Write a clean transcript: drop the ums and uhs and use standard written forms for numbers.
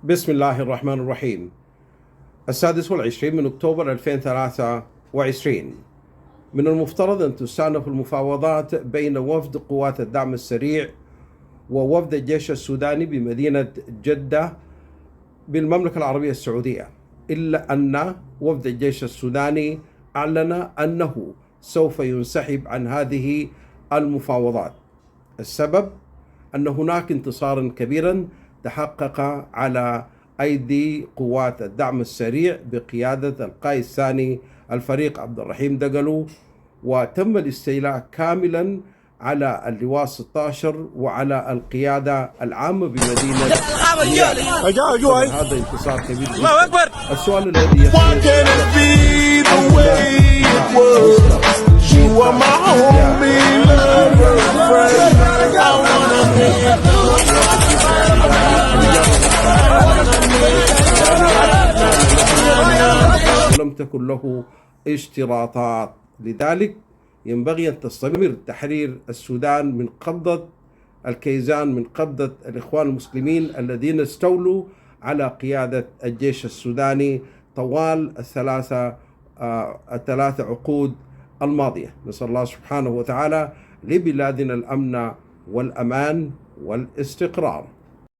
بسم الله الرحمن الرحيم. 26 من أكتوبر 2023. من المفترض أن تستأنف المفاوضات بين وفد قوات الدعم السريع ووفد الجيش السوداني بمدينة جدة بالمملكة العربية السعودية، إلا أن وفد الجيش السوداني أعلن أنه سوف ينسحب عن هذه المفاوضات. السبب أن هناك انتصارا كبيرا تحقق على أيدي قوات الدعم السريع بقيادة القائد الثاني الفريق عبد الرحيم دقلو، وتم الاستيلاء كاملا على اللواء 16 وعلى القيادة العامة بمدينة هذا انتصار كبير جدا. السؤال الذي لم تكن له اشتراطات، لذلك ينبغي أن تستمر تحرير السودان من قبضة الكيزان، من قبضة الإخوان المسلمين الذين استولوا على قيادة الجيش السوداني طوال الثلاث عقود الماضية. نسأل الله سبحانه وتعالى لبلادنا الأمن والأمان والاستقرار.